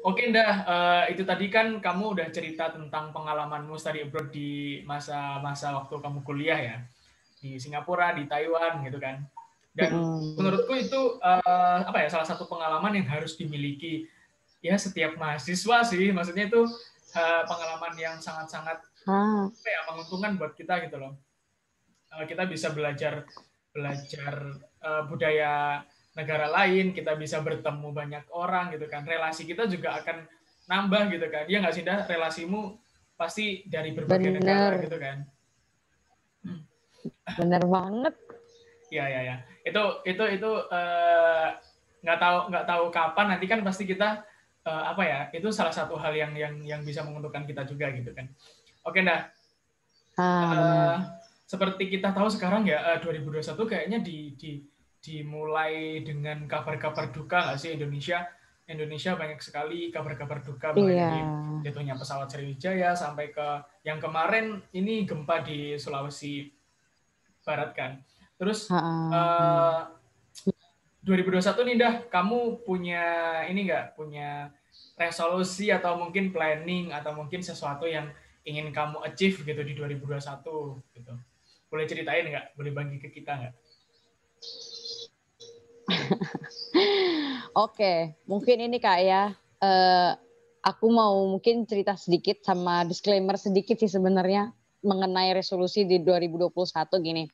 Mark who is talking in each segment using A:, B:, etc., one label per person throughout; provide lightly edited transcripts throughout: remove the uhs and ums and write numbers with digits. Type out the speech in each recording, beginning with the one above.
A: Oke, Ndah, itu tadi kan kamu udah cerita tentang pengalamanmu study abroad di masa-masa waktu kamu kuliah ya, di Singapura, di Taiwan gitu kan. Dan
B: Mm-mm.
A: menurutku itu apa ya, salah satu pengalaman yang harus dimiliki ya setiap mahasiswa sih. Maksudnya itu pengalaman yang sangat-sangat
B: Ah,
A: apa ya, menguntungkan buat kita gitu loh. Kita bisa belajar belajar budaya negara lain, kita bisa bertemu banyak orang gitu kan. Relasi kita juga akan nambah gitu kan. Iya nggak sih, Dah? Relasimu pasti dari berbagai negara
B: bener,
A: gitu kan.
B: bener banget.
A: Iya, iya, ya. Itu nggak tahu kapan nanti kan pasti kita apa ya? Itu salah satu hal yang bisa menguntungkan kita juga gitu kan. Oke, Dah.
B: Ah, bener.
A: Eh, seperti kita tahu sekarang ya 2021 kayaknya dimulai dengan kabar-kabar duka nggak sih Indonesia. Indonesia banyak sekali kabar-kabar duka mulai
B: Iya.
A: dari jatuhnya pesawat Sriwijaya sampai ke yang kemarin ini gempa di Sulawesi Barat kan. Terus
B: Ah,
A: eh, 2021 nih dah kamu punya ini nggak punya resolusi atau mungkin planning atau mungkin sesuatu yang ingin kamu achieve gitu di 2021 gitu. Boleh ceritain nggak? Boleh bagi ke kita nggak?
B: Oke, mungkin ini Kak ya. eh, aku mau mungkin cerita sedikit sama disclaimer sedikit sih sebenarnya mengenai resolusi di 2021 gini.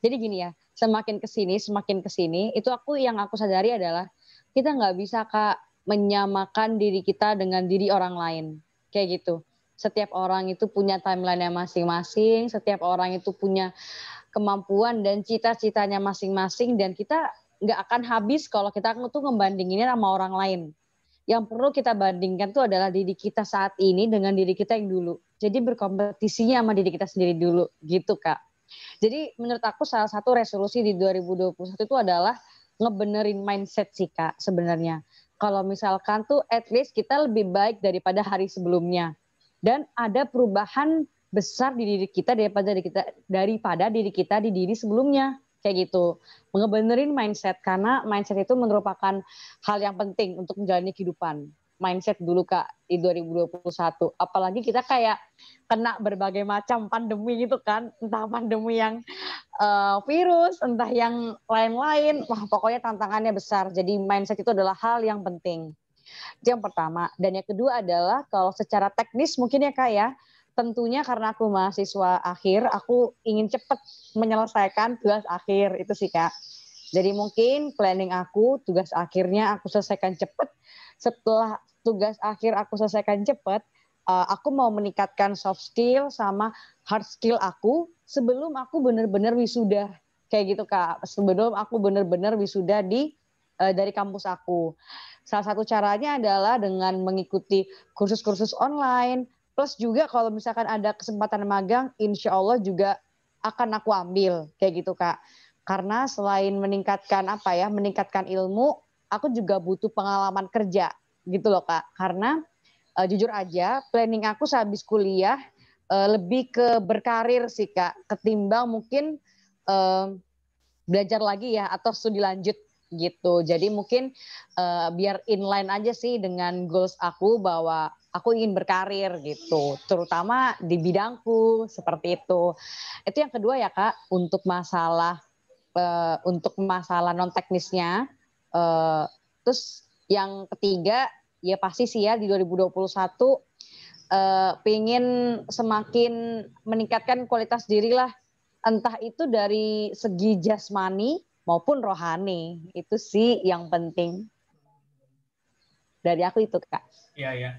B: Jadi gini ya, semakin kesini, itu yang aku sadari adalah kita nggak bisa Kak menyamakan diri kita dengan diri orang lain. Kayak gitu. Setiap orang itu punya timeline-nya masing-masing, setiap orang itu punya kemampuan dan cita-citanya masing-masing dan kita nggak akan habis kalau kita tuh ngebandinginnya sama orang lain. Yang perlu kita bandingkan tuh adalah diri kita saat ini dengan diri kita yang dulu. Jadi berkompetisinya sama diri kita sendiri dulu, gitu Kak. Jadi menurut aku salah satu resolusi di 2021 itu adalah ngebenerin mindset sih Kak sebenarnya. Kalau misalkan tuh at least kita lebih baik daripada hari sebelumnya. Dan ada perubahan besar di diri kita daripada diri kita di diri sebelumnya kayak gitu. Ngebenerin mindset karena mindset itu merupakan hal yang penting untuk menjalani kehidupan. Mindset dulu Kak di 2021. Apalagi kita kayak kena berbagai macam pandemi gitu kan, entah pandemi yang virus, entah yang lain-lain, wah pokoknya tantangannya besar. Jadi mindset itu adalah hal yang penting. Itu yang pertama. Dan yang kedua adalah kalau secara teknis mungkin ya Kak ya, tentunya karena aku mahasiswa akhir, aku ingin cepat menyelesaikan tugas akhir itu sih Kak. Jadi mungkin planning aku tugas akhirnya aku selesaikan cepat. Setelah tugas akhir aku selesaikan cepat, aku mau meningkatkan soft skill sama hard skill aku sebelum aku benar-benar wisuda kayak gitu Kak. Sebelum aku benar-benar wisuda dari kampus aku. Salah satu caranya adalah dengan mengikuti kursus-kursus online. Plus juga kalau misalkan ada kesempatan magang, insya Allah juga akan aku ambil kayak gitu Kak. Karena selain meningkatkan ilmu, aku juga butuh pengalaman kerja gitu loh Kak. Karena jujur aja planning aku sehabis kuliah lebih ke berkarir sih Kak, ketimbang mungkin uh, belajar lagi ya atau studi lanjut gitu. Jadi mungkin biar inline aja sih dengan goals aku bahwa aku ingin berkarir gitu, terutama di bidangku seperti itu. Itu yang kedua ya Kak, untuk masalah non teknisnya. Terus yang ketiga ya pasti sih ya di 2021 pengen semakin meningkatkan kualitas diri lah, entah itu dari segi jasmani maupun rohani. Itu sih yang penting dari aku itu Kak.
A: Iya, ya.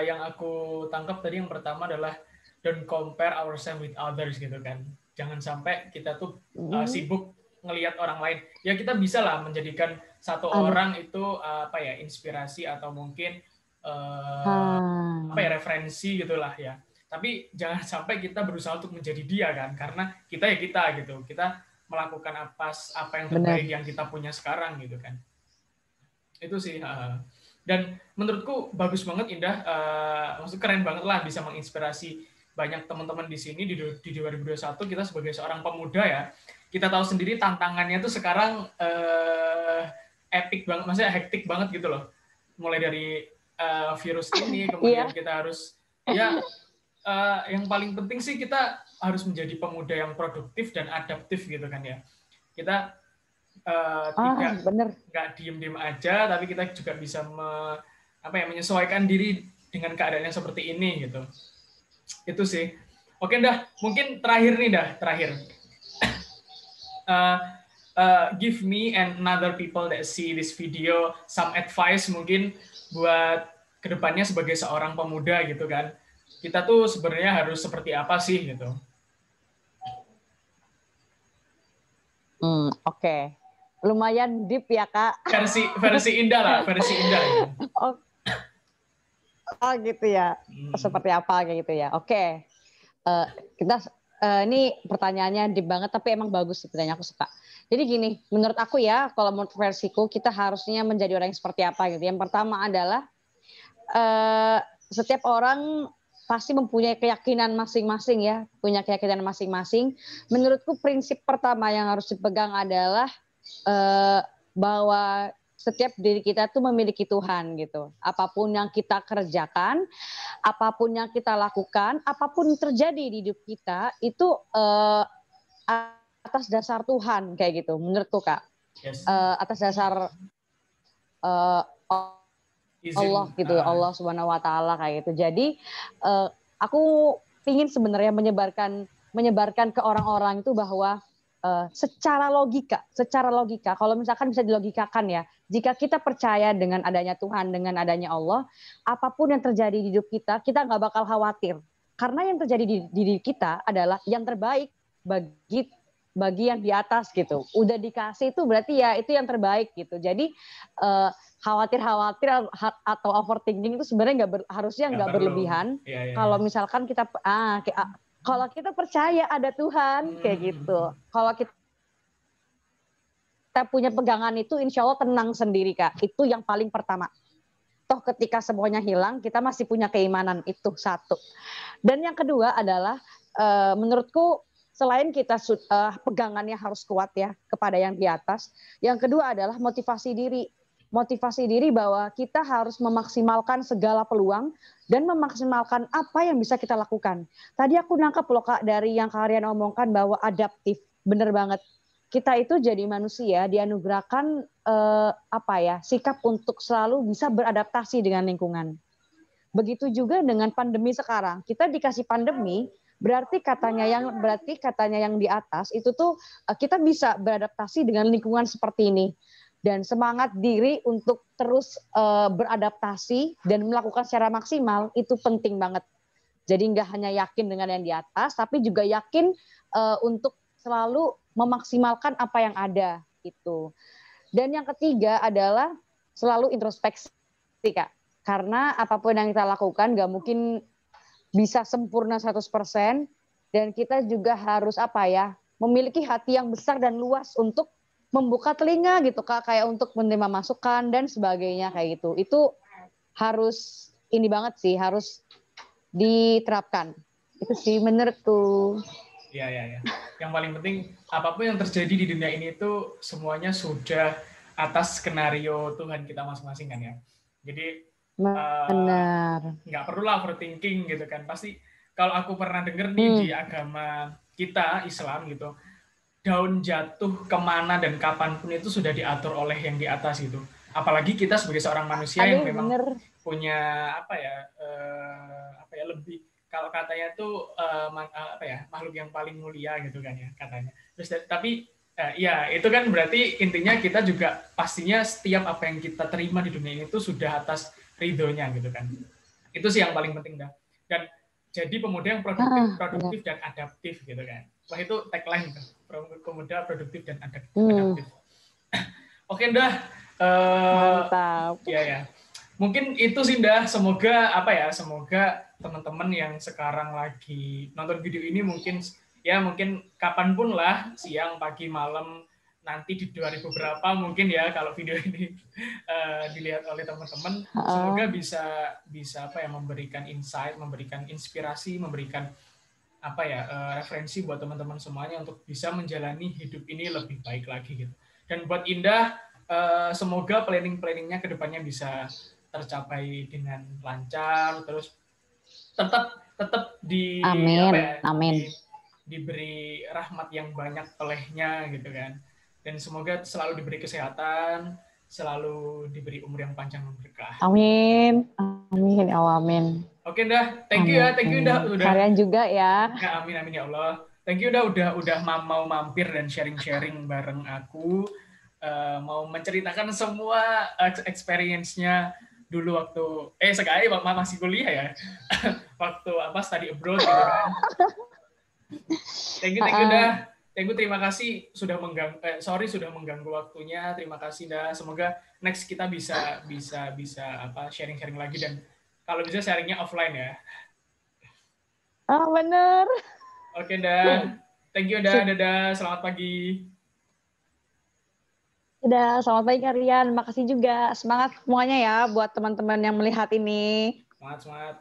A: Yang aku tangkap tadi yang pertama adalah don't compare ourselves with others gitu kan. Jangan sampai kita tuh sibuk ngelihat orang lain. Ya kita bisa lah menjadikan satu
B: Ada.
A: orang itu apa ya inspirasi atau mungkin apa ya
B: Hmm,
A: referensi gitulah ya. Tapi jangan sampai kita berusaha untuk menjadi dia kan, karena kita ya kita gitu. Kita melakukan apa yang terbaik
B: benar.
A: yang kita punya sekarang gitu kan. Itu sih dan menurutku bagus banget Indah, maksudnya keren banget lah bisa menginspirasi banyak teman-teman di sini di 2021. Kita sebagai seorang pemuda ya, kita tahu sendiri tantangannya tuh sekarang epic banget, maksudnya hektik banget gitu loh, mulai dari virus ini, kemudian kita harus ya yang paling penting sih kita harus menjadi pemuda yang produktif dan adaptif gitu kan ya. Kita tidak nggak diem-diem aja, tapi kita juga bisa menyesuaikan diri dengan keadaan yang seperti ini gitu. Itu sih. Oke dah, mungkin terakhir nih give me and other people that see this video some advice mungkin buat kedepannya sebagai seorang pemuda gitu kan. Kita tuh sebenarnya harus seperti apa sih gitu.
B: Oke. Lumayan deep ya, Kak.
A: Versi indah lah, versi indah. Gitu.
B: Oh gitu ya. Seperti apa kayak gitu ya. Oke. Kita ini pertanyaannya deep banget tapi emang bagus sebenarnya, aku suka. Jadi gini, menurut aku ya, kalau menurut versiku kita harusnya menjadi orang yang seperti apa gitu. Yang pertama adalah setiap orang pasti mempunyai keyakinan masing-masing ya, punya keyakinan masing-masing. Menurutku prinsip pertama yang harus dipegang adalah bahwa setiap diri kita tuh memiliki Tuhan gitu. Apapun yang kita kerjakan, apapun yang kita lakukan, apapun terjadi di hidup kita itu atas dasar Tuhan kayak gitu. Menurutku Kak, atas dasar Allah gitu, Allah Subhanahu Wa Taala kayak gitu. Jadi aku ingin sebenarnya menyebarkan ke orang-orang itu bahwa secara logika, kalau misalkan bisa dilogikakan ya, jika kita percaya dengan adanya Tuhan, dengan adanya Allah, apapun yang terjadi di hidup kita nggak bakal khawatir, karena yang terjadi di diri kita adalah yang terbaik bagi yang di atas gitu. Udah dikasih itu berarti ya itu yang terbaik gitu. Jadi khawatir atau overthinking itu sebenarnya harusnya nggak berlebihan. Kalau misalkan kita kalau kita percaya ada Tuhan kayak gitu. Kalau kita punya pegangan itu, insya Allah tenang sendiri Kak. Itu yang paling pertama. Toh ketika semuanya hilang, kita masih punya keimanan, itu satu. Dan yang kedua adalah menurutku selain kita pegangannya harus kuat ya kepada yang di atas, yang kedua adalah motivasi diri. Motivasi diri bahwa kita harus memaksimalkan segala peluang dan memaksimalkan apa yang bisa kita lakukan. Tadi aku nangkep loh Kak dari yang kalian omongkan bahwa adaptif, bener banget. Kita itu jadi manusia dianugerahkan sikap untuk selalu bisa beradaptasi dengan lingkungan. Begitu juga dengan pandemi sekarang. Kita dikasih pandemi, berarti katanya yang di atas itu tuh kita bisa beradaptasi dengan lingkungan seperti ini. Dan semangat diri untuk terus beradaptasi dan melakukan secara maksimal itu penting banget. Jadi nggak hanya yakin dengan yang di atas, tapi juga yakin untuk selalu memaksimalkan apa yang ada itu. Dan yang ketiga adalah selalu introspeksi Kak. Karena apapun yang kita lakukan nggak mungkin bisa sempurna 100%, dan kita juga harus memiliki hati yang besar dan luas untuk membuka telinga gitu Kak, kayak untuk menerima masukan dan sebagainya kayak gitu. Itu harus ini banget sih, harus diterapkan. Itu sih menurutku.
A: Iya. Yang paling penting apapun yang terjadi di dunia ini itu semuanya sudah atas skenario Tuhan kita masing-masing kan ya. Jadi
B: benar.
A: Nggak perlulah overthinking gitu kan. Pasti kalau aku pernah denger nih di agama kita Islam gitu, daun jatuh kemana dan kapanpun itu sudah diatur oleh yang di atas itu. Apalagi kita sebagai seorang manusia yang memang punya lebih, kalau katanya tuh makhluk yang paling mulia gitu kan ya katanya. Terus tapi ya itu kan berarti intinya kita juga pastinya setiap apa yang kita terima di dunia ini itu sudah atas ridhonya gitu kan. Itu sih yang paling penting dah. Dan jadi pemuda yang produktif dan adaptif gitu kan. Wah itu tagline tuh. Pemuda produktif dan adaptif. Oke dah.
B: Mantap.
A: Ya. Mungkin itu sih dah. Semoga semoga teman-teman yang sekarang lagi nonton video ini mungkin kapanpun lah, siang, pagi, malam, nanti di 2000 berapa mungkin ya kalau video ini dilihat oleh teman-teman, semoga bisa memberikan insight, memberikan inspirasi, memberikan referensi buat teman-teman semuanya untuk bisa menjalani hidup ini lebih baik lagi gitu. Dan buat Indah, semoga planning-planningnya ke depannya bisa tercapai dengan lancar, terus tetap di
B: Amin,
A: apa ya,
B: amin.
A: diberi rahmat yang banyak olehnya gitu kan. Dan semoga selalu diberi kesehatan, selalu diberi umur yang panjang dan berkah.
B: Amin, amin, ya Allah, amin.
A: Oke dah, thank you ya, thank you
B: Amin.
A: udah
B: Kalian juga ya.
A: ya, amin amin ya Allah. Thank you udah mau mampir dan sharing-sharing bareng aku. Mau menceritakan semua experience-nya dulu waktu sekali masih kuliah ya. Waktu apa study abroad gitu kan. Thank you dah. Thank you, terima kasih sudah sudah mengganggu waktunya. Terima kasih dah. Semoga next kita bisa apa sharing-sharing lagi, dan kalau bisa sharingnya offline ya.
B: Ah, bener.
A: Oke dah. Thank you dah.
B: Sip.
A: Dadah. Selamat pagi.
B: Udah, selamat pagi kalian. Makasih juga. Semangat semuanya ya buat teman-teman yang melihat ini.
A: Semangat, semangat.